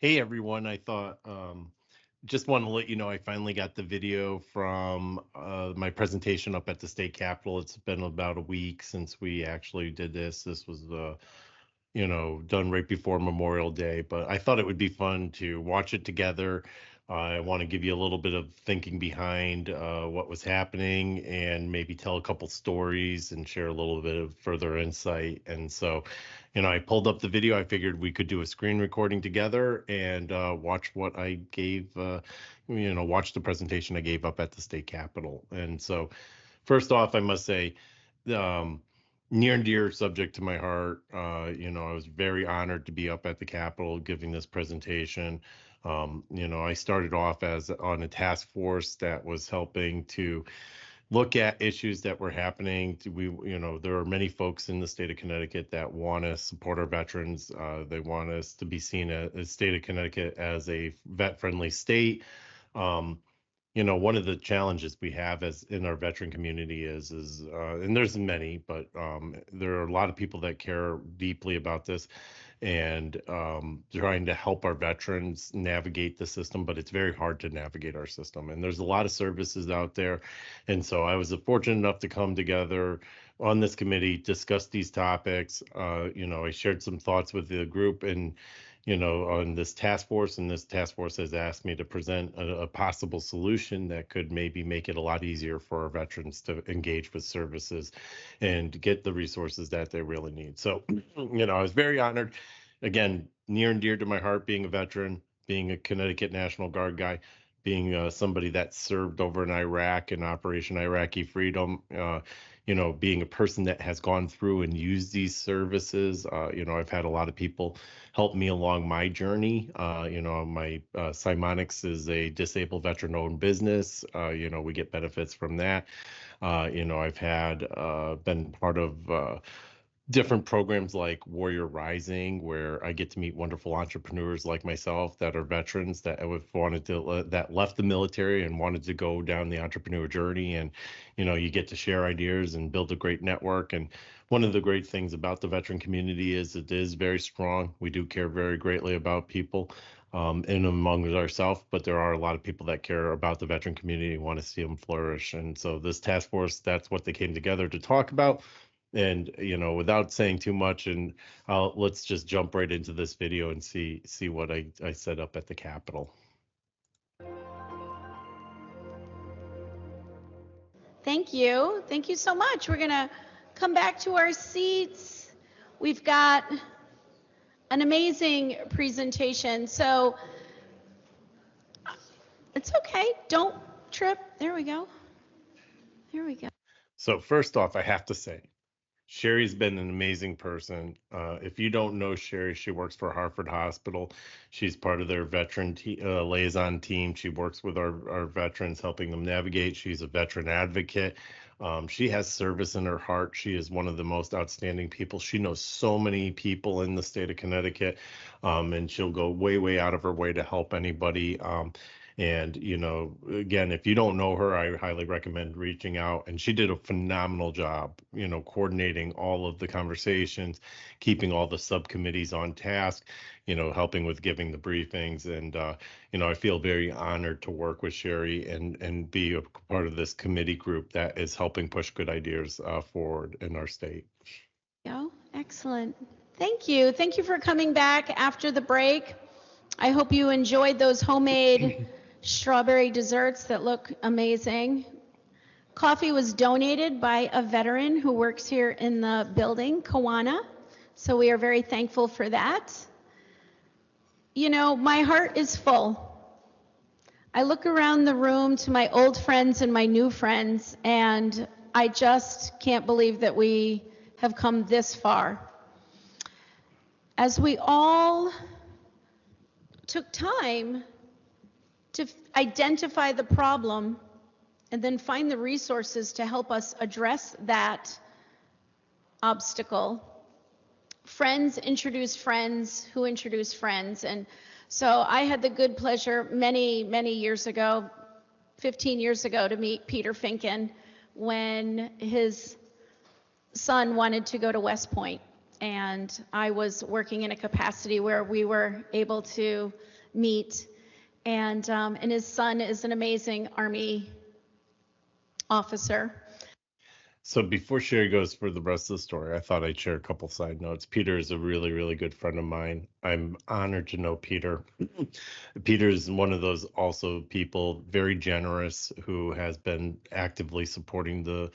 Hey everyone, I thought just want to let you know I finally got the video from my presentation up at the state capitol. It's been about a week since we actually did this. This was done right before Memorial Day, but I thought it would be fun to watch it together. I want to give you a little bit of thinking behind what was happening and maybe tell a couple stories and share a little bit of further insight. And so, I pulled up the video. I figured we could do a screen recording together and watch what I gave, watch the presentation I gave up at the state capitol. And so, first off, I must say, um, near and dear subject to my heart. I was very honored to be up at the Capitol giving this presentation. I started off as on a task force that was helping to look at issues that were happening. There are many folks in the state of Connecticut that want to support our veterans. They want us to be seen as the state of Connecticut as a vet-friendly state. Um, One of the challenges we have as in our veteran community is and there's many, but there are a lot of people that care deeply about this and trying to help our veterans navigate the system, but it's very hard to navigate our system. And there's a lot of services out there. And so I was fortunate enough to come together on this committee, discuss these topics. I shared some thoughts with the group and on this task force, and this task force has asked me to present a possible solution that could maybe make it a lot easier for our veterans to engage with services and get the resources that they really need. So, I was very honored. Again, near and dear to my heart, being a veteran, being a Connecticut National Guard guy, being somebody that served over in Iraq in Operation Iraqi Freedom, being a person that has gone through and used these services. I've had a lot of people help me along my journey. My Cymonix is a disabled veteran-owned business. We get benefits from that. I've had been part of different programs like Warrior Rising, where I get to meet wonderful entrepreneurs like myself that are veterans that that left the military and wanted to go down the entrepreneur journey. And you get to share ideas and build a great network. And one of the great things about the veteran community is it is very strong. We do care very greatly about people in among ourselves, but there are a lot of people that care about the veteran community and want to see them flourish. And so this task force, that's what they came together to talk about. And without saying too much, and let's just jump right into this video and see what I set up at the Capitol. Thank you. Thank you so much. We're going to come back to our seats. We've got an amazing presentation. So it's okay. Don't trip. There we go. There we go. So first off, I have to say, Sherry's been an amazing person. If you don't know Sherry, she works for Hartford Hospital. She's part of their veteran liaison team. She works with our veterans, helping them navigate. She's a veteran advocate. She has service in her heart. She is one of the most outstanding people. She knows so many people in the state of Connecticut, and she'll go way, way out of her way to help anybody. And, again, if you don't know her, I highly recommend reaching out. And she did a phenomenal job, coordinating all of the conversations, keeping all the subcommittees on task, helping with giving the briefings. And, I feel very honored to work with Sherry and be a part of this committee group that is helping push good ideas forward in our state. Oh, excellent. Thank you. Thank you for coming back after the break. I hope you enjoyed those homemade strawberry desserts that look amazing. Coffee was donated by a veteran who works here in the building, Kawana. So we are very thankful for that. My heart is full. I look around the room to my old friends and my new friends, and I just can't believe that we have come this far. As we all took time to identify the problem and then find the resources to help us address that obstacle. Friends introduce friends who introduce friends. And so I had the good pleasure many, many years ago, 15 years ago, to meet Peter Finken when his son wanted to go to West Point. and I was working in a capacity where we were able to meet. And his son is an amazing Army officer. So before Sherry goes for the rest of the story, I thought I'd share a couple side notes. Peter is a really, really good friend of mine. I'm honored to know Peter. Peter is one of those also people, very generous, who has been actively supporting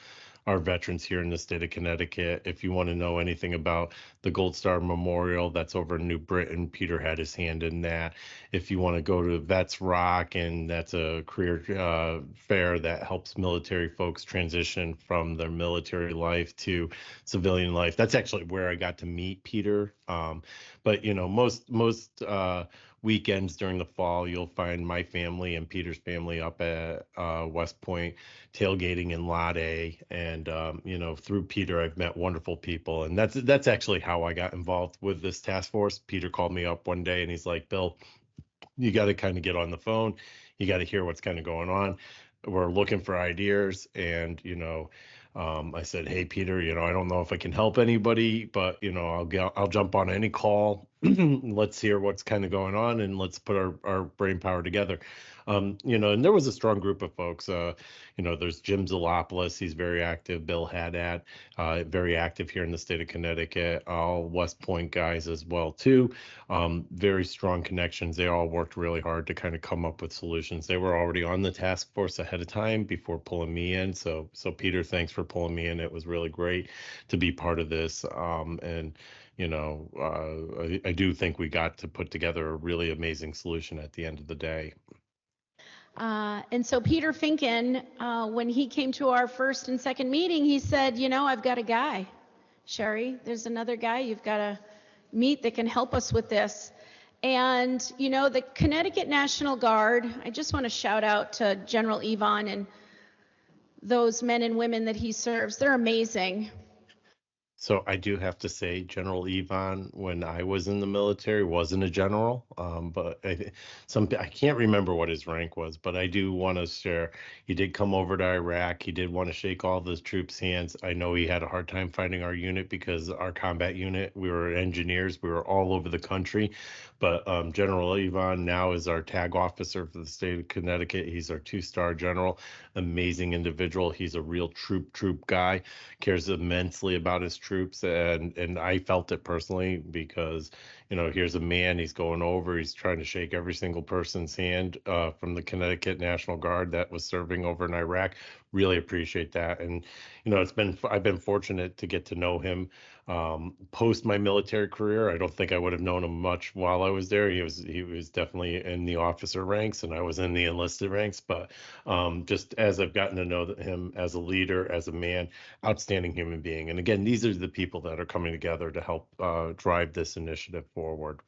our veterans here in the state of Connecticut. If you want to know anything about the Gold Star Memorial, that's over in New Britain, Peter had his hand in that. If you want to go to Vets Rock, and that's a career fair that helps military folks transition from their military life to civilian life, that's actually where I got to meet Peter. But most weekends during the fall, you'll find my family and Peter's family up at West Point tailgating in Lot A, and through Peter I've met wonderful people, and that's actually how I got involved with this task force. Peter called me up one day and he's like, Bill, you got to kind of get on the phone, you got to hear what's kind of going on, we're looking for ideas. And I said, hey Peter, I don't know if I can help anybody, but I'll jump on any call. Let's hear what's kind of going on, and let's put our brain power together. And there was a strong group of folks. There's Jim Zalopoulos, he's very active. Bill Haddad, very active here in the state of Connecticut. All West Point guys as well too. Very strong connections. They all worked really hard to kind of come up with solutions. They were already on the task force ahead of time before pulling me in. So Peter, thanks for pulling me in. It was really great to be part of this. I do think we got to put together a really amazing solution at the end of the day. And so Peter Finken, when he came to our first and second meeting, he said, I've got a guy, Sherry, there's another guy you've got to meet that can help us with this. And, the Connecticut National Guard, I just want to shout out to General Yvonne and those men and women that he serves. They're amazing. So I do have to say, General Yvonne, when I was in the military, wasn't a general, but I can't remember what his rank was, but I do want to share. He did come over to Iraq. He did want to shake all the troops' hands. I know he had a hard time finding our unit because our combat unit, we were engineers. We were all over the country. But General Yvonne now is our TAG officer for the state of Connecticut. He's our 2-star general, amazing individual. He's a real troop guy, cares immensely about his troops, and I felt it personally because here's a man, he's going over, he's trying to shake every single person's hand from the Connecticut National Guard that was serving over in Iraq. Really appreciate that. And I've been fortunate to get to know him post my military career. I don't think I would have known him much while I was there. He was definitely in the officer ranks and I was in the enlisted ranks, but just as I've gotten to know him as a leader, as a man, outstanding human being. And again, these are the people that are coming together to help drive this initiative forward.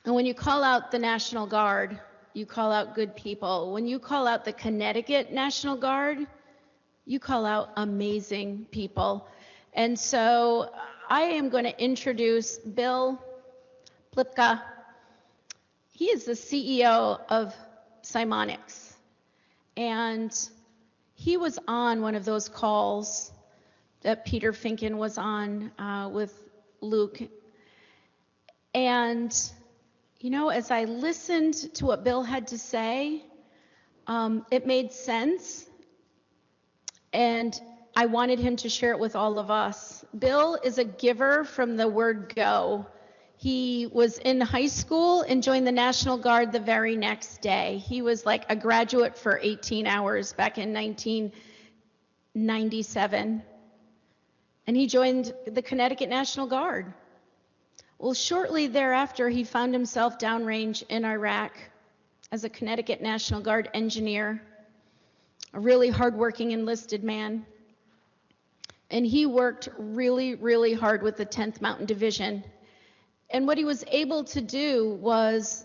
And when you call out the National Guard, you call out good people. When you call out the Connecticut National Guard, you call out amazing people. And so I am going to introduce Bill Palifka. He is the CEO of Cymonix. And he was on one of those calls that Peter Finken was on with Luke. And as I listened to what Bill had to say, it made sense, and I wanted him to share it with all of us. Bill is a giver from the word go. He was in high school and joined the National Guard the very next day. He was like a graduate for 18 hours back in 1997, and he joined the Connecticut National Guard. Well, shortly thereafter, he found himself downrange in Iraq as a Connecticut National Guard engineer, a really hardworking enlisted man. And he worked really, really hard with the 10th Mountain Division. And what he was able to do was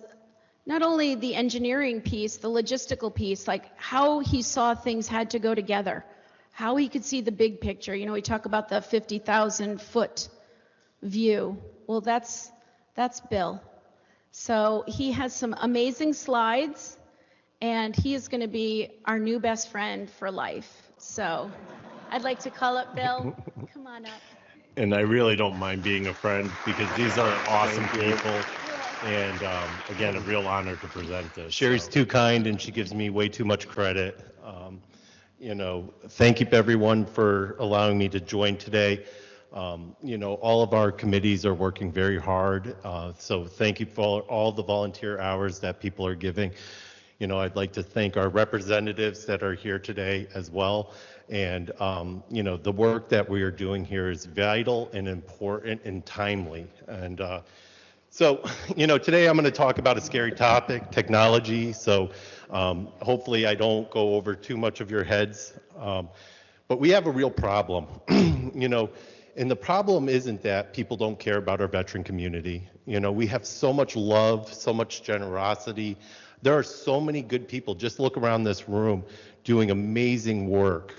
not only the engineering piece, the logistical piece, like how he saw things had to go together, how he could see the big picture. We talk about the 50,000-foot view. Well, that's Bill. So he has some amazing slides, and he is going to be our new best friend for life. So I'd like to call up Bill. Come on up. And I really don't mind being a friend because these are awesome people. And again, a real honor to present this. Sherry's too kind and she gives me way too much credit. Thank you everyone for allowing me to join today. All of our committees are working very hard. So thank you for all the volunteer hours that people are giving. I'd like to thank our representatives that are here today as well. And, the work that we are doing here is vital and important and timely. And today I'm going to talk about a scary topic, technology. So hopefully I don't go over too much of your heads. But we have a real problem, and the problem isn't that people don't care about our veteran community. We have so much love, so much generosity. There are so many good people, just look around this room, doing amazing work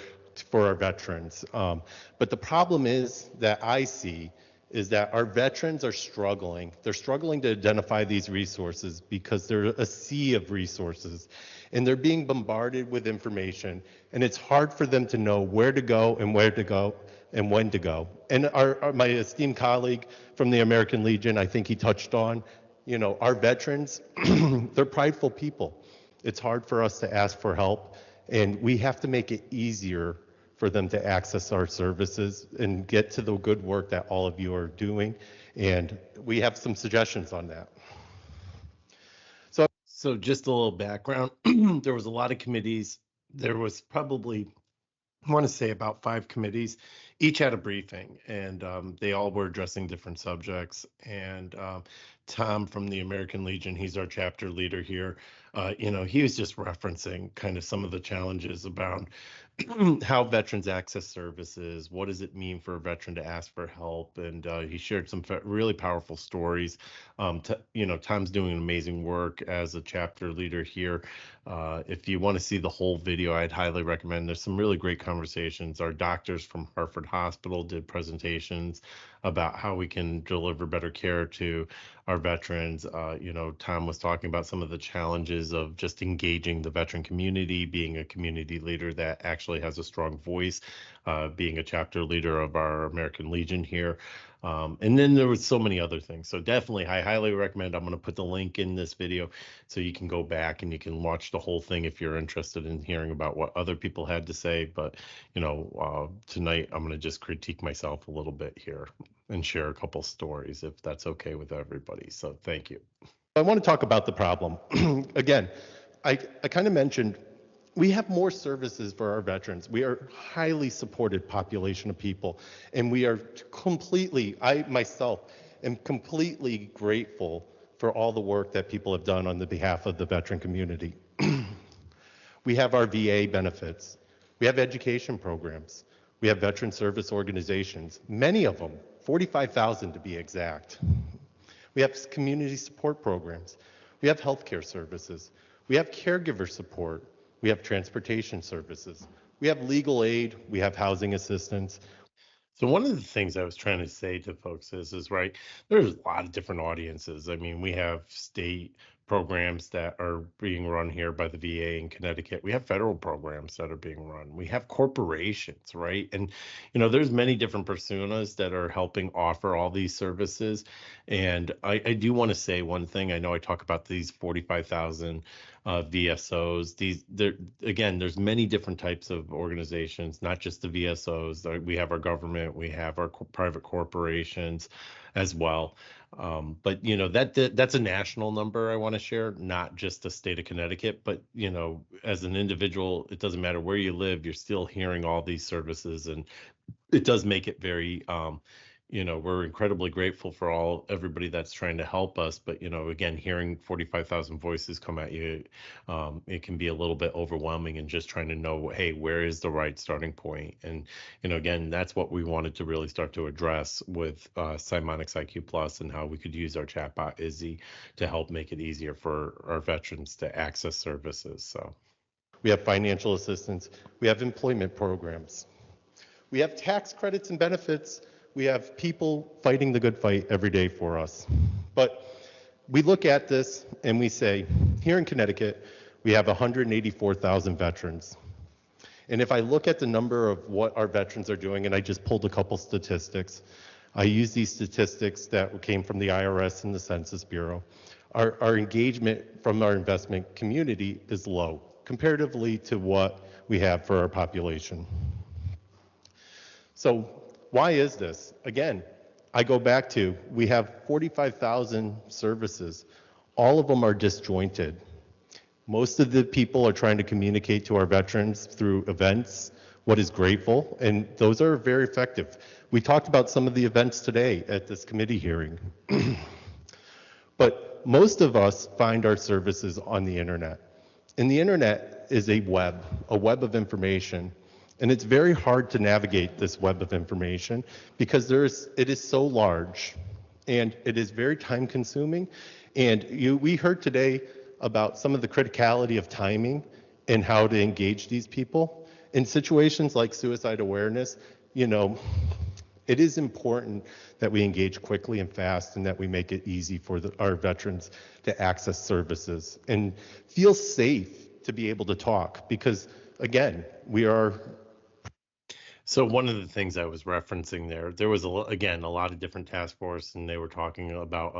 for our veterans. But the problem is that I see is that our veterans are struggling. They're struggling to identify these resources because they're a sea of resources and they're being bombarded with information, and it's hard for them to know where to go and when to go. And my esteemed colleague from the American Legion, I think he touched on, our veterans, they're prideful people. It's hard for us to ask for help, and we have to make it easier for them to access our services and get to the good work that all of you are doing. And we have some suggestions on that. So just a little background. There was a lot of committees. There was probably, I want to say about 5 committees. Each had a briefing, and they all were addressing different subjects. And Tom from the American Legion, he's our chapter leader here. He was just referencing kind of some of the challenges about how veterans access services, what does it mean for a veteran to ask for help, and he shared some really powerful stories. Tom's doing amazing work as a chapter leader here. If you want to see the whole video, I'd highly recommend. There's some really great conversations. Our doctors from Hartford Hospital did presentations about how we can deliver better care to our veterans. Tom was talking about some of the challenges of just engaging the veteran community, being a community leader that actually has a strong voice, being a chapter leader of our American Legion here. And then there was so many other things. So definitely, I highly recommend. I'm going to put the link in this video so you can go back and you can watch the whole thing if you're interested in hearing about what other people had to say. But, tonight I'm going to just critique myself a little bit here and share a couple stories if that's okay with everybody. So thank you. I want to talk about the problem. Again, I kind of mentioned we have more services for our veterans. We are a highly supported population of people, and we are I myself am completely grateful for all the work that people have done on the behalf of the veteran community. We have our VA benefits. We have education programs. We have veteran service organizations, many of them, 45,000 to be exact. We have community support programs. We have healthcare services. We have caregiver support. We have transportation services. We have legal aid. We have housing assistance. So one of the things I was trying to say to folks is right, there's a lot of different audiences. I mean, we have state programs that are being run here by the VA in Connecticut. We have federal programs that are being run. We have corporations, right? And, there's many different personas that are helping offer all these services. And I do want to say one thing. I know I talk about these 45,000 VSOs. There's many different types of organizations, not just the VSOs. We have our government, we have our private corporations as well. But that's a national number I want to share, not just the state of Connecticut, but as an individual, it doesn't matter where you live, you're still hearing all these services, and it does make it very we're incredibly grateful for everybody that's trying to help us. But, again, hearing 45,000 voices come at you, it can be a little bit overwhelming, and just trying to know, hey, where is the right starting point? And, again, that's what we wanted to really start to address with CymonixIQ Plus, and how we could use our chatbot Izzy to help make it easier for our veterans to access services. So we have financial assistance. We have employment programs. We have tax credits and benefits. We have people fighting the good fight every day for us. But we look at this and we say, here in Connecticut, we have 184,000 veterans. And if I look at the number of what our veterans are doing, and I just pulled a couple statistics, I use these statistics that came from the IRS and the Census Bureau. Our engagement from our investment community is low comparatively to what we have for our population. So why is this? Again, I go back to, we have 45,000 services. All of them are disjointed. Most of the people are trying to communicate to our veterans through events, what is grateful, and those are very effective. We talked about some of the events today at this committee hearing. But most of us find our services on the internet. And the internet is a web of information. And it's very hard to navigate this web of information because it is so large and it is very time consuming. And we heard today about some of the criticality of timing and how to engage these people. In situations like suicide awareness, it is important that we engage quickly and fast and that we make it easy for our veterans to access services and feel safe to be able to talk because, again, we are. So one of the things I was referencing there was again a lot of different task force, and they were talking about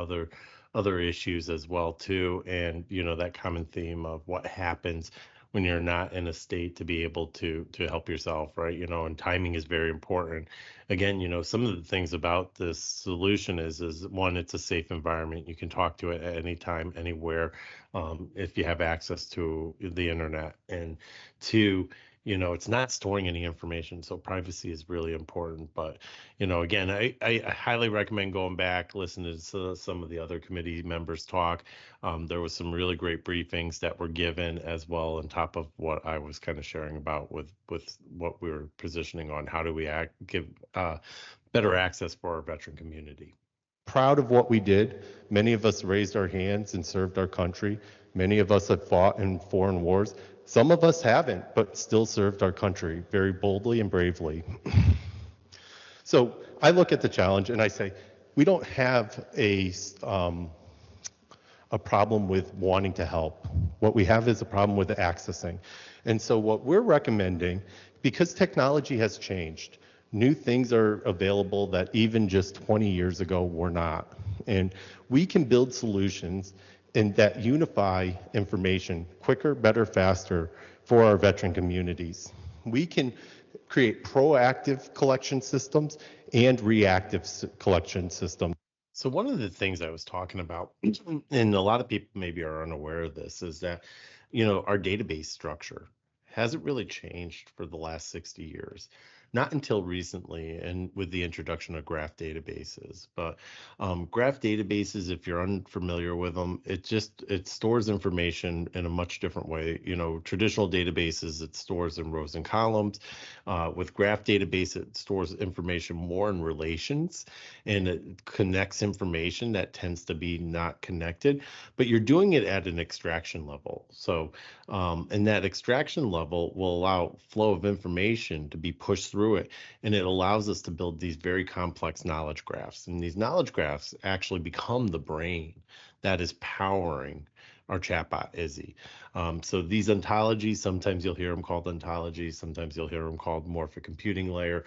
other issues as well too, and that common theme of what happens when you're not in a state to be able to help yourself, right? And timing is very important. Again, some of the things about this solution is one, it's a safe environment. You can talk to it at any time, anywhere, if you have access to the internet. And two, it's not storing any information, so privacy is really important. But again, I highly recommend going back, listening to some of the other committee members talk. There was some really great briefings that were given as well, on top of what I was kind of sharing about with what we were positioning on how do we give better access for our veteran community. Proud of what we did. Many of us raised our hands and served our country. Many of us have fought in foreign wars. Some of us haven't, but still served our country very boldly and bravely. So I look at the challenge and I say, we don't have a problem with wanting to help. What we have is a problem with accessing. And so what we're recommending, because technology has changed, new things are available that even just 20 years ago were not. And we can build solutions and that unify information quicker, better, faster for our veteran communities. We can create proactive collection systems and reactive collection systems. So one of the things I was talking about, and a lot of people maybe are unaware of this, is that, our database structure hasn't really changed for the last 60 years. Not until recently, and with the introduction of graph databases. But graph databases, if you're unfamiliar with them, it stores information in a much different way. Traditional databases, it stores in rows and columns. With graph database, it stores information more in relations, and it connects information that tends to be not connected. But you're doing it at an extraction level. So, and that extraction level will allow flow of information to be pushed through it, and it allows us to build these very complex knowledge graphs. And these knowledge graphs actually become the brain that is powering our chatbot Izzy. So these ontologies, sometimes you'll hear them called ontologies, sometimes you'll hear them called morphic computing layer.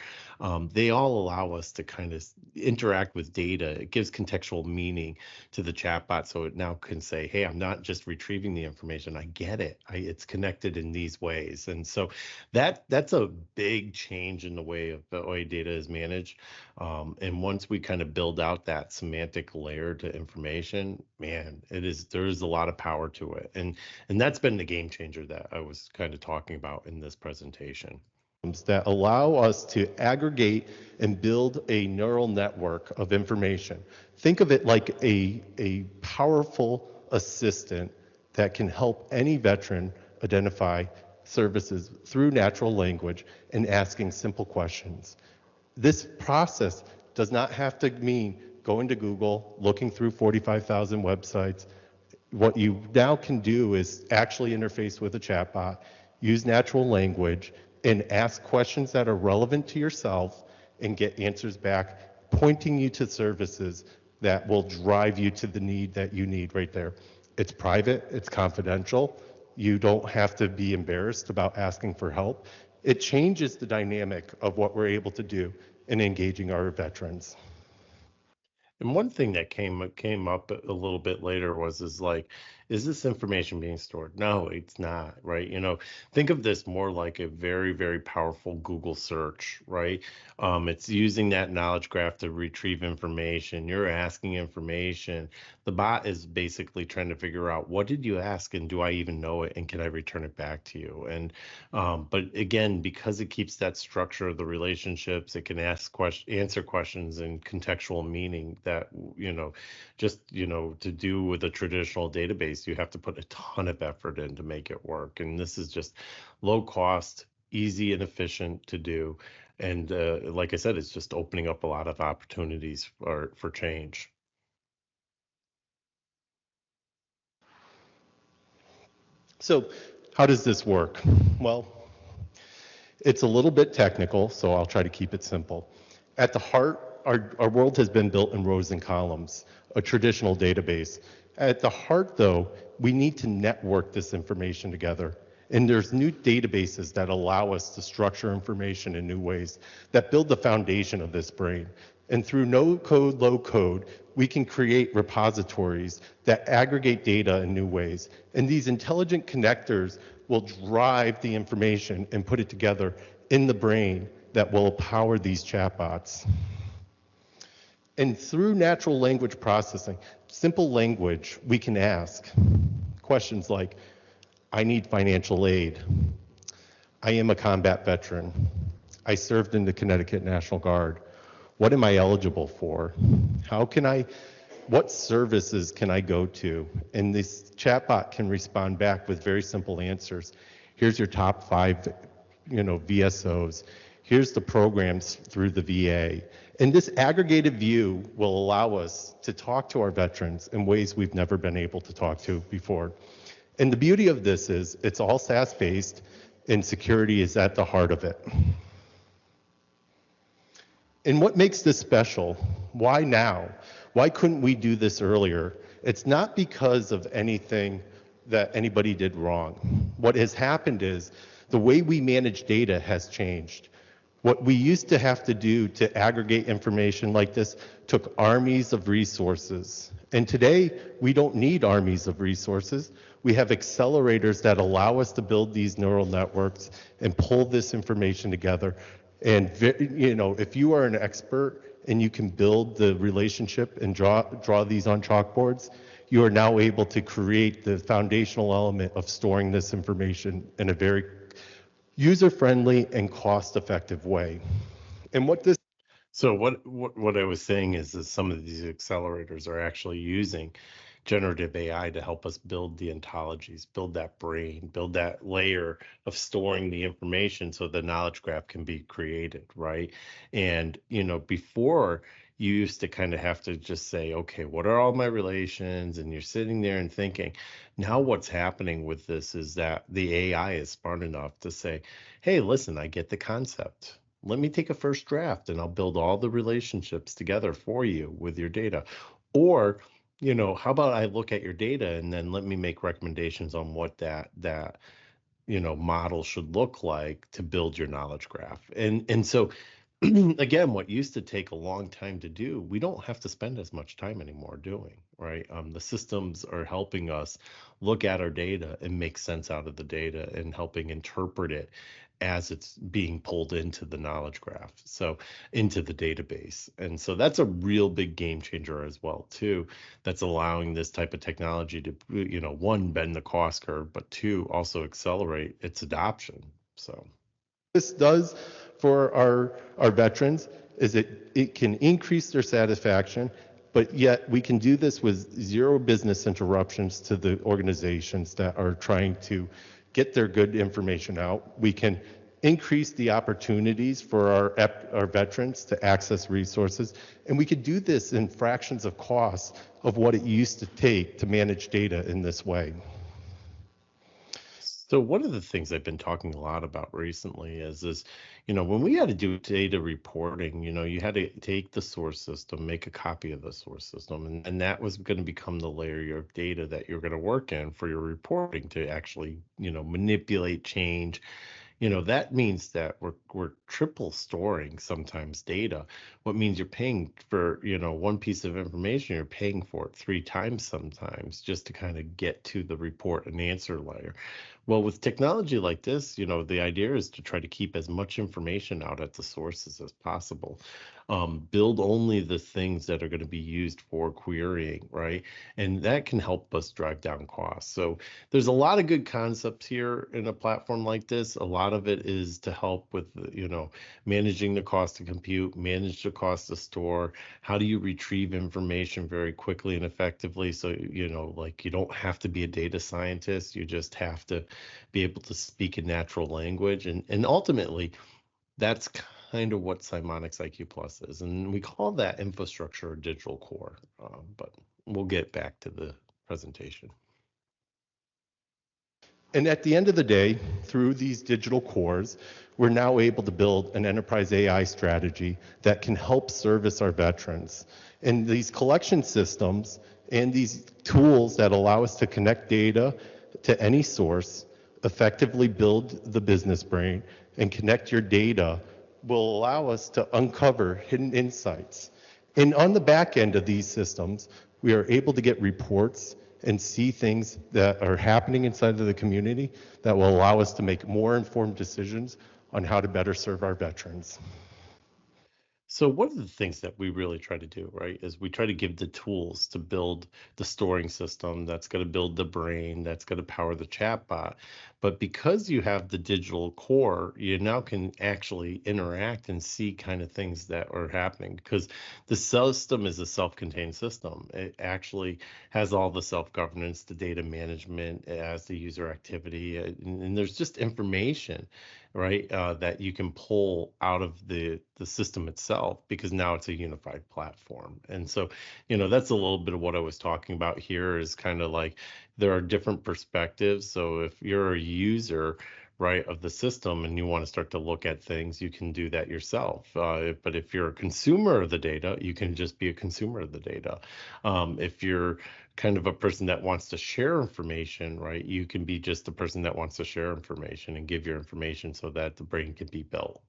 They all allow us to kind of interact with data. It gives contextual meaning to the chatbot, so it now can say, hey, I'm not just retrieving the information, I get it. It's connected in these ways. And so that's a big change in the way data is managed. And once we kind of build out that semantic layer to information, man, there is a lot of power to it. And that's been the game changer that I was kind of talking about in this presentation. That allow us to aggregate and build a neural network of information. Think of it like a powerful assistant that can help any veteran identify services through natural language and asking simple questions. This process does not have to mean going to Google, looking through 45,000 websites. What you now can do is actually interface with a chatbot, use natural language, and ask questions that are relevant to yourself and get answers back, pointing you to services that will drive you to the need that you need right there. It's private, it's confidential. You don't have to be embarrassed about asking for help. It changes the dynamic of what we're able to do in engaging our veterans. And one thing that came up a little bit later is like, is this information being stored? No, it's not, right? Think of this more like a very, very powerful Google search, right? It's using that knowledge graph to retrieve information. You're asking information. The bot is basically trying to figure out, what did you ask, and do I even know it, and can I return it back to you? And but again, because it keeps that structure of the relationships, it can answer questions in contextual meaning that, just, to do with a traditional database, you have to put a ton of effort in to make it work. And this is just low cost, easy and efficient to do. And like I said, it's just opening up a lot of opportunities for change. So how does this work? Well, it's a little bit technical, so I'll try to keep it simple. At the heart, our world has been built in rows and columns, a traditional database. At the heart, though, we need to network this information together. And there's new databases that allow us to structure information in new ways that build the foundation of this brain. And through no code, low code, we can create repositories that aggregate data in new ways. And these intelligent connectors will drive the information and put it together in the brain that will power these chatbots. And through natural language processing, simple language, we can ask questions like, I need financial aid. I am a combat veteran. I served in the Connecticut National Guard. What am I eligible for? What services can I go to? And this chatbot can respond back with very simple answers. Here's your top 5, VSOs. Here's the programs through the VA. And this aggregated view will allow us to talk to our veterans in ways we've never been able to talk to before. And the beauty of this is it's all SaaS-based, and security is at the heart of it. And what makes this special? Why now? Why couldn't we do this earlier? It's not because of anything that anybody did wrong. What has happened is the way we manage data has changed. What we used to have to do to aggregate information like this took armies of resources. And today, we don't need armies of resources. We have accelerators that allow us to build these neural networks and pull this information together. And if you are an expert and you can build the relationship and draw these on chalkboards, you are now able to create the foundational element of storing this information in a very user-friendly and cost-effective way. And So what I was saying is that some of these accelerators are actually using generative AI to help us build the ontologies, build that brain, build that layer of storing the information so the knowledge graph can be created, right? And, before you used to kind of have to just say, okay, what are all my relations? And you're sitting there and thinking. Now what's happening with this is that the AI is smart enough to say, hey, listen, I get the concept. Let me take a first draft and I'll build all the relationships together for you with your data. Or, how about I look at your data and then let me make recommendations on what that model should look like to build your knowledge graph. And so again, what used to take a long time to do, we don't have to spend as much time anymore doing, right? The systems are helping us look at our data and make sense out of the data and helping interpret it as it's being pulled into the knowledge graph, so into the database. And so that's a real big game changer as well, too. That's allowing this type of technology to, one, bend the cost curve, but two, also accelerate its adoption. So this does for our veterans is it can increase their satisfaction, but yet we can do this with zero business interruptions to the organizations that are trying to get their good information out. We can increase the opportunities for our veterans to access resources, and we could do this in fractions of cost of what it used to take to manage data in this way. So one of the things I've been talking a lot about recently is when we had to do data reporting, you had to take the source system, make a copy of the source system, and that was going to become the layer of data that you're going to work in for your reporting to actually, manipulate, change, that means that we're triple storing sometimes data. What means you're paying for, one piece of information, you're paying for it 3 times sometimes just to kind of get to the report and answer layer. Well, with technology like this, the idea is to try to keep as much information out at the sources as possible. Build only the things that are going to be used for querying, right? And that can help us drive down costs. So there's a lot of good concepts here in a platform like this. A lot of it is to help with, managing the cost to compute, manage the cost to store. How do you retrieve information very quickly and effectively? So, like you don't have to be a data scientist. You just have to be able to speak a natural language. And ultimately, that's kind of what CymonixIQ Plus is. And we call that infrastructure or digital core. But we'll get back to the presentation. And at the end of the day, through these digital cores, we're now able to build an enterprise AI strategy that can help service our veterans. And these collection systems and these tools that allow us to connect data to any source, effectively build the business brain, and connect your data will allow us to uncover hidden insights. And on the back end of these systems, we are able to get reports and see things that are happening inside of the community that will allow us to make more informed decisions on how to better serve our veterans. So one of the things that we really try to do, right, is we try to give the tools to build the storing system that's going to build the brain, that's going to power the chatbot. But because you have the digital core, you now can actually interact and see kind of things that are happening, because the system is a self-contained system. It actually has all the self-governance, the data management, it has the user activity, and there's just information, right, that you can pull out of the system itself, because now it's a unified platform. And so, that's a little bit of what I was talking about here, is kind of like there are different perspectives. So if you're a user, right, of the system and you want to start to look at things, you can do that yourself. But if you're a consumer of the data, you can just be a consumer of the data. If you're kind of a person that wants to share information, right, you can be just a person that wants to share information and give your information so that the brain can be built.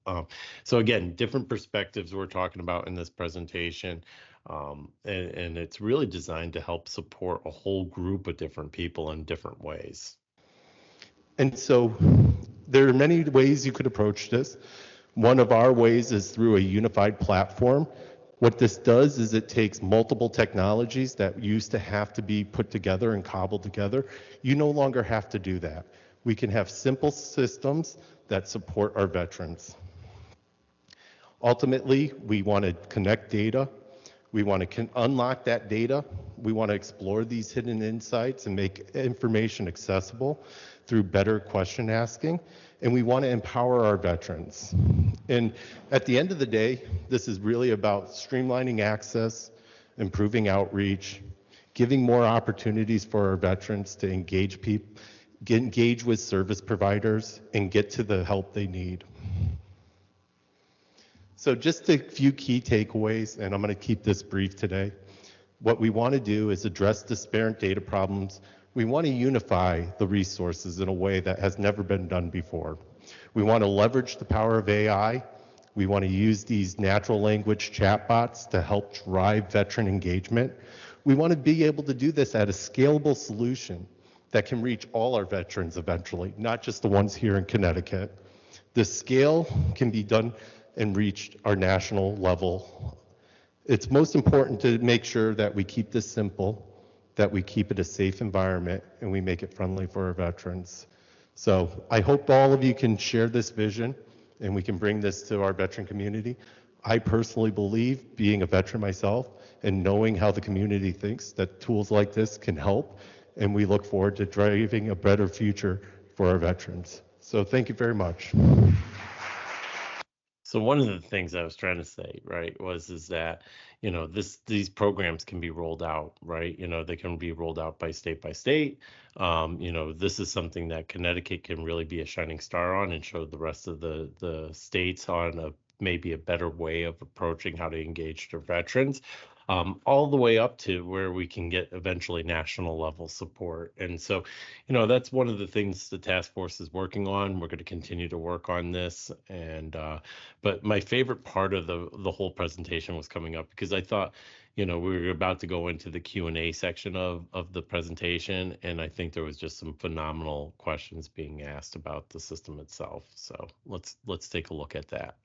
So again, different perspectives we're talking about in this presentation. And it's really designed to help support a whole group of different people in different ways. And so there are many ways you could approach this. One of our ways is through a unified platform. What this does is it takes multiple technologies that used to have to be put together and cobbled together. You no longer have to do that. We can have simple systems that support our veterans. Ultimately, we want to connect data. We want to unlock that data. We want to explore these hidden insights and make information accessible through better question asking. And we want to empower our veterans. And at the end of the day, this is really about streamlining access, improving outreach, giving more opportunities for our veterans to engage with service providers and get to the help they need. So just a few key takeaways, and I'm going to keep this brief today. What we want to do is address disparate data problems. We want to unify the resources in a way that has never been done before. We want to leverage the power of AI. We want to use these natural language chatbots to help drive veteran engagement. We want to be able to do this at a scalable solution that can reach all our veterans eventually, not just the ones here in Connecticut. The scale can be done and reach our national level. It's most important to make sure that we keep this simple, that we keep it a safe environment, and we make it friendly for our veterans. So I hope all of you can share this vision and we can bring this to our veteran community. I personally believe, being a veteran myself and knowing how the community thinks, that tools like this can help, and we look forward to driving a better future for our veterans. So thank you very much. So one of the things I was trying to say, right, is that, these programs can be rolled out, right? They can be rolled out by state. This is something that Connecticut can really be a shining star on and show the rest of the states on maybe a better way of approaching how to engage their veterans. all the way up to where we can get eventually national level support. And so, that's one of the things the task force is working on. We're going to continue to work on this. And but my favorite part of the whole presentation was coming up because I thought, we were about to go into the Q&A section of the presentation, and I think there was just some phenomenal questions being asked about the system itself. So let's take a look at that.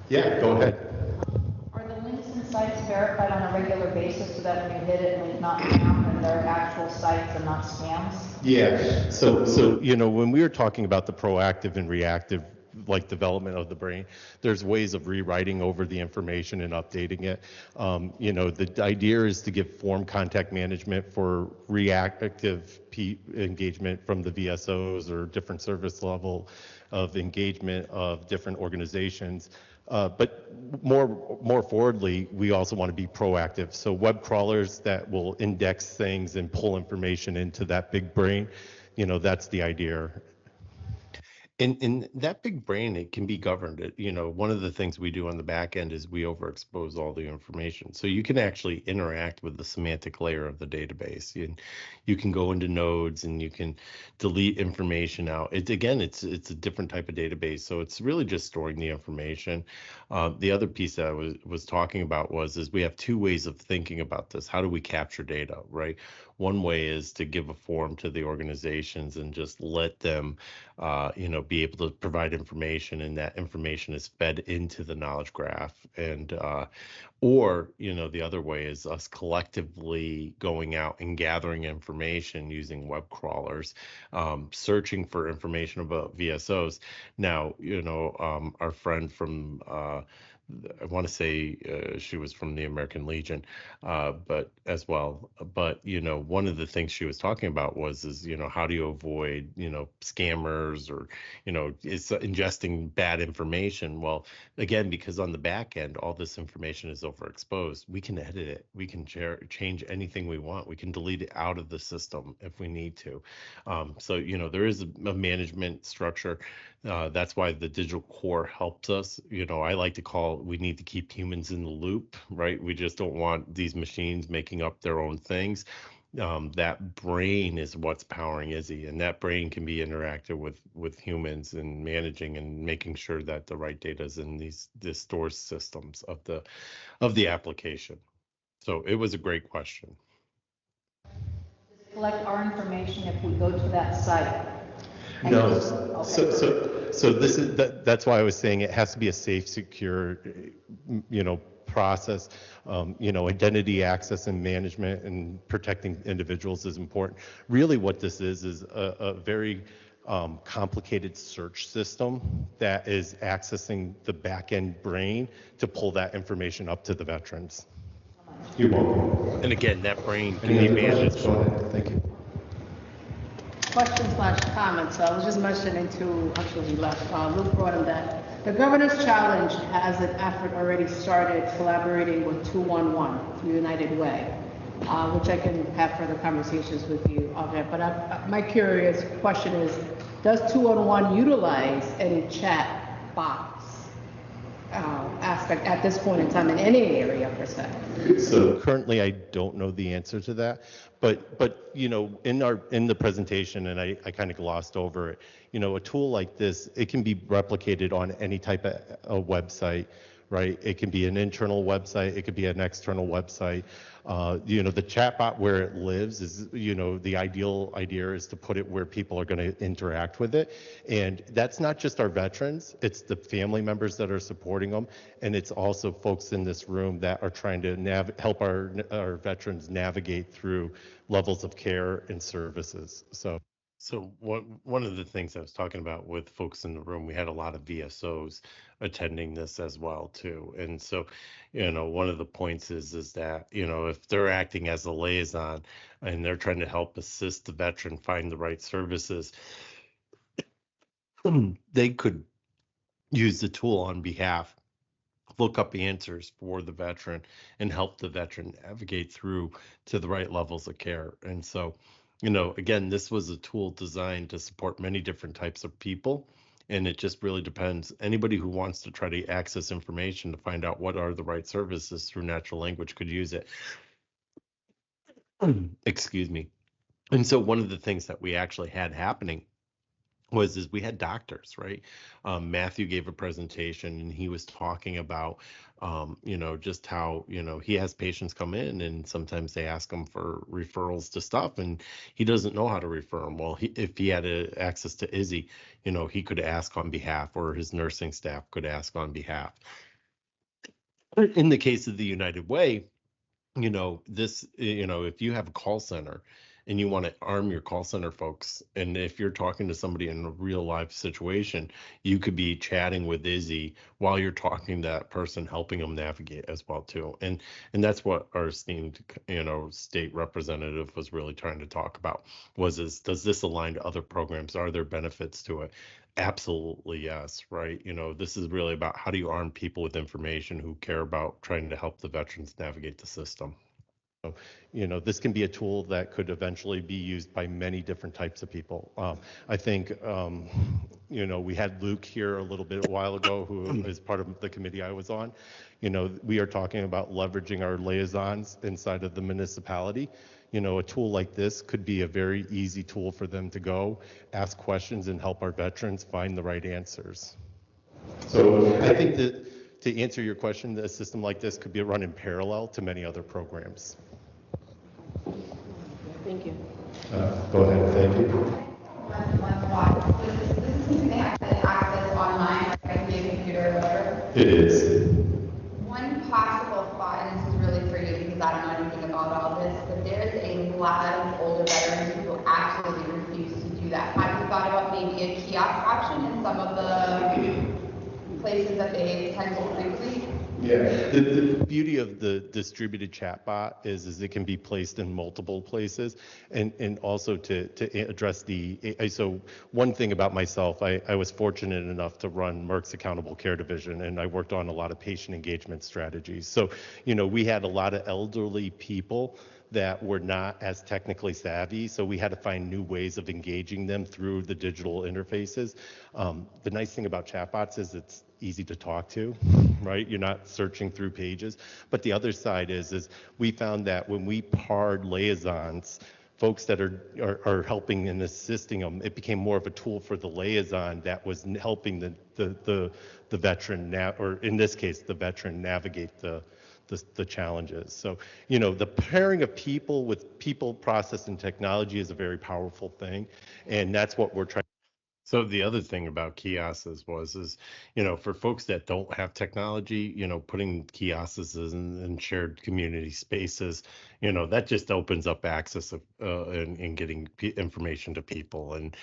Yeah, go ahead. Are the links and sites verified on a regular basis so that when you hit it and it's not spam and they're actual sites and not scams? Yeah, so when we were talking about the proactive and reactive like development of the brain, there's ways of rewriting over the information and updating it. The idea is to give form contact management for reactive engagement from the VSOs or different service level of engagement of different organizations. But more forwardly, we also want to be proactive. So web crawlers that will index things and pull information into that big brain, that's the idea. In that big brain, it can be governed. One of the things we do on the back end is we overexpose all the information. So you can actually interact with the semantic layer of the database. And you can go into nodes and you can delete information out. It's a different type of database. So it's really just storing the information. The other piece that I was talking about is we have two ways of thinking about this. How do we capture data, right? One way is to give a form to the organizations and just let them, be able to provide information, and that information is fed into the knowledge graph. And or the other way is us collectively going out and gathering information using web crawlers, searching for information about VSOs. Now, our friend from I want to say she was from the American Legion, but as well. But one of the things she was talking about is how do you avoid scammers or is ingesting bad information? Well, again, because on the back end all this information is overexposed, we can edit it, we can change anything we want, we can delete it out of the system if we need to. So there is a management structure. That's why the digital core helps us. I like to call we need to keep humans in the loop, right? We just don't want these machines making up their own things. That brain is what's powering Izzy, and that brain can be interacted with humans and managing and making sure that the right data is in the store systems of the application. So it was a great question. Collect our information if we go to that site. No, Okay. so that's why I was saying it has to be a safe, secure, process. Identity access and management and protecting individuals is important. Really what this is a very complicated search system that is accessing the back-end brain to pull that information up to the veterans. You're welcome. And again, that brain can be managed. Go ahead. Thank you. Question/comment. So I was just mentioning to, actually he left, Luke brought him that the Governor's Challenge has an effort already started collaborating with 211 through United Way, which I can have further conversations with you of it. But my curious question is, does 211 utilize any chat box aspect at this point in time in any area per se? So currently, I don't know the answer to that, but in the presentation, and I kind of glossed over it. A tool like this, it can be replicated on any type of website, right? It can be an internal website, it could be an external website. The chatbot where it lives is, the ideal idea is to put it where people are going to interact with it. And that's not just our veterans, it's the family members that are supporting them. And it's also folks in this room that are trying to help our veterans navigate through levels of care and services. So one of the things I was talking about with folks in the room, we had a lot of VSOs attending this as well too. And so, one of the points is that, if they're acting as a liaison and they're trying to help assist the veteran find the right services, they could use the tool on behalf, look up answers for the veteran and help the veteran navigate through to the right levels of care. And so, again, this was a tool designed to support many different types of people. And it just really depends. Anybody who wants to try to access information to find out what are the right services through natural language could use it. Excuse me. And so one of the things that we actually had happening is we had doctors, right? Matthew gave a presentation and he was talking about, just how, he has patients come in and sometimes they ask him for referrals to stuff and he doesn't know how to refer them. Well, if he had access to Izzy, he could ask on behalf, or his nursing staff could ask on behalf. In the case of the United Way, if you have a call center and you want to arm your call center folks, and if you're talking to somebody in a real life situation, you could be chatting with Izzy while you're talking to that person, helping them navigate as well too. And that's what our esteemed, state representative was really trying to talk about does this align to other programs? Are there benefits to it? Absolutely, yes, right? This is really about how do you arm people with information who care about trying to help the veterans navigate the system. This can be a tool that could eventually be used by many different types of people. I think, we had Luke here a little bit a while ago, who is part of the committee I was on. We are talking about leveraging our liaisons inside of the municipality. A tool like this could be a very easy tool for them to go ask questions and help our veterans find the right answers. So I think that to answer your question, a system like this could be run in parallel to many other programs. Thank you. Go ahead, thank you. This is something they have to access online, like via computer or whatever? It is. One possible thought, and this is really for you because I don't know anything about all this, but there's a lot of older veterans who absolutely refuse to do that. Have you thought about maybe a kiosk option in some of the places that they tend to frequently? Yeah, the beauty of the distributed chatbot is it can be placed in multiple places, and also to address so one thing about myself, I was fortunate enough to run Merck's Accountable Care Division, and I worked on a lot of patient engagement strategies. So, we had a lot of elderly people that were not as technically savvy, so we had to find new ways of engaging them through the digital interfaces. The nice thing about chatbots is it's easy to talk to, right? You're not searching through pages. But the other side is we found that when we paired liaisons, folks that are helping and assisting them, it became more of a tool for the liaison that was helping the veteran, or in this case, the veteran navigate the challenges. So, the pairing of people with people, process, and technology is a very powerful thing. And that's what we're trying. So the other thing about kiosks is, for folks that don't have technology, putting kiosks in shared community spaces, that just opens up access of and getting information to people. And,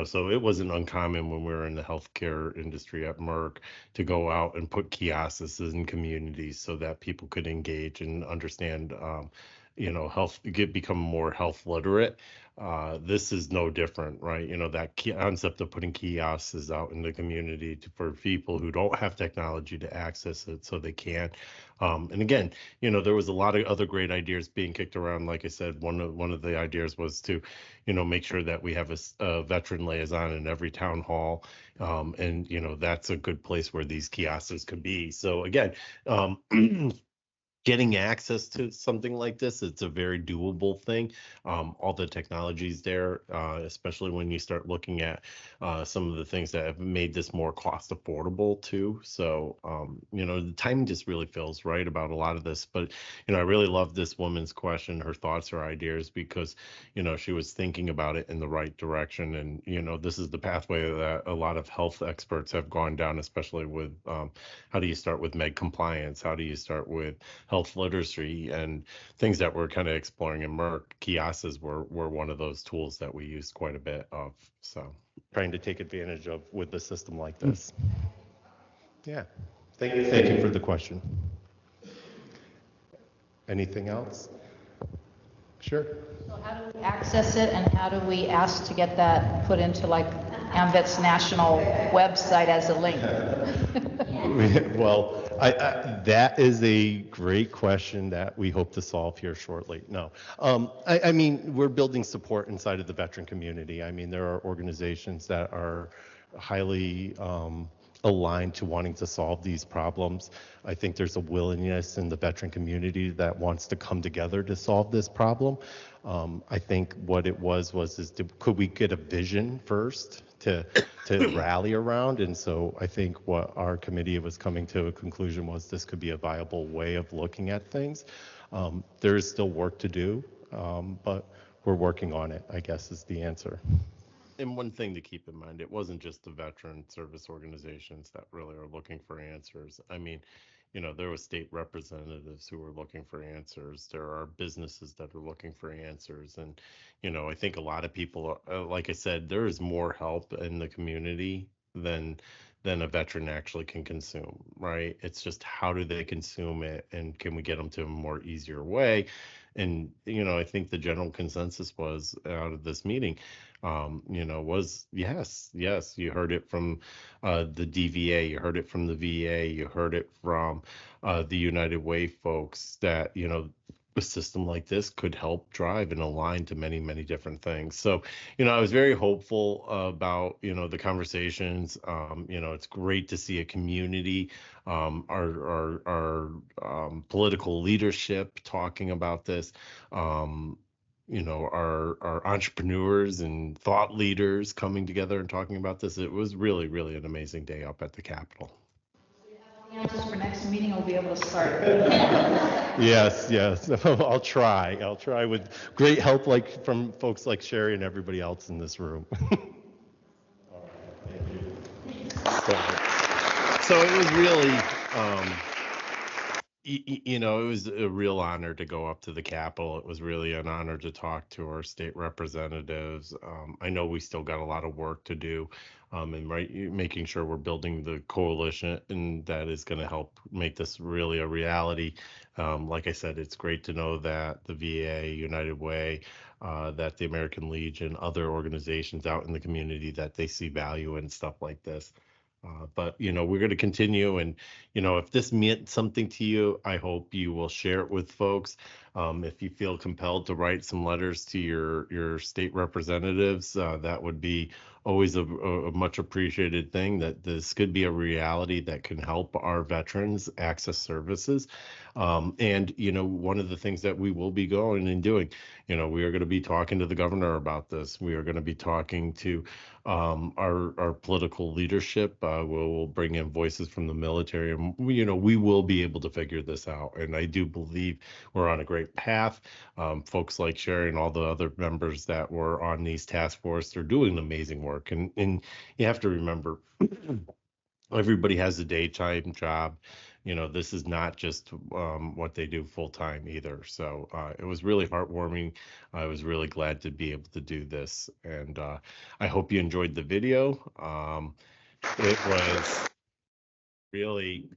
so it wasn't uncommon when we were in the healthcare industry at Merck to go out and put kiosks in communities so that people could engage and understand, become more health literate. This is no different, right? That concept of putting kiosks out in the community for people who don't have technology to access it so they can. And again, there was a lot of other great ideas being kicked around. Like I said, one of the ideas was to, make sure that we have a veteran liaison in every town hall. And, that's a good place where these kiosks could be. So again, getting access to something like this, it's a very doable thing. All the technology's there, especially when you start looking at some of the things that have made this more cost affordable too. So, the timing just really feels right about a lot of this. But, I really love this woman's question, her thoughts, her ideas, because, she was thinking about it in the right direction. And, this is the pathway that a lot of health experts have gone down, especially with how do you start with med compliance? How do you start with health literacy and things that we're kind of exploring in Merck? Kiosks were one of those tools that we used quite a bit of. So trying to take advantage of with a system like this. Yeah, thank you for the question. Anything else? Sure. So how do we access it, and how do we ask to get that put into like AMVET's national website as a link? Well, that is a great question that we hope to solve here shortly. No, I mean, we're building support inside of the veteran community. I mean, there are organizations that are highly aligned to wanting to solve these problems. I think there's a willingness in the veteran community that wants to come together to solve this problem. I think what it was could we get a vision first to rally around? And so I think what our committee was coming to a conclusion was this could be a viable way of looking at things. There is still work to do, but we're working on it, I guess is the answer. And one thing to keep in mind, it wasn't just the veteran service organizations that really are looking for answers. I mean, there were state representatives who were looking for answers. There are businesses that are looking for answers. And, I think a lot of people, like I said, there is more help in the community than a veteran actually can consume, right? It's just how do they consume it, and can we get them to a more easier way? And, I think the general consensus was out of this meeting, was yes. You heard it from the DVA, you heard it from the VA, you heard it from the United Way folks that, a system like this could help drive and align to many, many different things. So, I was very hopeful about, the conversations. It's great to see a community, our political leadership talking about this. Our entrepreneurs and thought leaders coming together and talking about this. It was really, really an amazing day up at the Capitol. Answers for next meeting, I'll be able to start. Yes. I'll try with great help from folks like Sherry and everybody else in this room. All right, thank you. So it was really, it was a real honor to go up to the Capitol. It was really an honor to talk to our state representatives. I know we still got a lot of work to do, and making sure we're building the coalition, and that is going to help make this really a reality. Like I said, it's great to know that the VA, United Way, that the American Legion, other organizations out in the community, that they see value in stuff like this. But we're going to continue, and if this meant something to you, I hope you will share it with folks. If you feel compelled to write some letters to your state representatives, that would be always a much appreciated thing, that this could be a reality that can help our veterans access services. And one of the things that we will be going and doing, we are going to be talking to the governor about this. We are going to be talking to our political leadership. We'll bring in voices from the military, and we will be able to figure this out. And I do believe we're on a great path. Folks like Sherry and all the other members that were on these task force, they're doing amazing work. And you have to remember, everybody has a daytime job. This is not just what they do full time either. So it was really heartwarming. I was really glad to be able to do this, and I hope you enjoyed the video. It was really,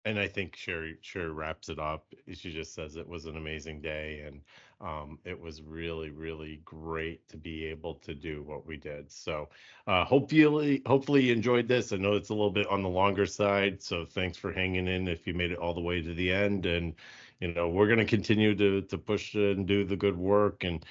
and I think Sherry wraps it up. She just says it was an amazing day, and it was really, really great to be able to do what we did. So hopefully you enjoyed this. I know it's a little bit on the longer side, so thanks for hanging in if you made it all the way to the end. And we're going to continue to push and do the good work. And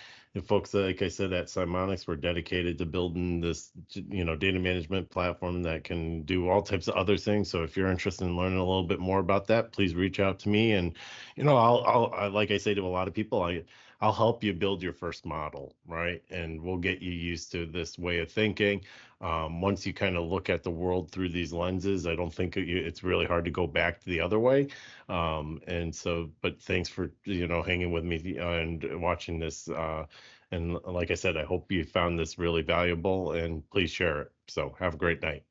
folks, like I said, at Cymonix, we're dedicated to building this, data management platform that can do all types of other things. So if you're interested in learning a little bit more about that, please reach out to me. And, I'll like I say to a lot of people, I'll help you build your first model, right? And we'll get you used to this way of thinking. Once you kind of look at the world through these lenses, I don't think it's really hard to go back to the other way. And so, but thanks for, hanging with me and watching this. And like I said, I hope you found this really valuable, and please share it. So have a great night.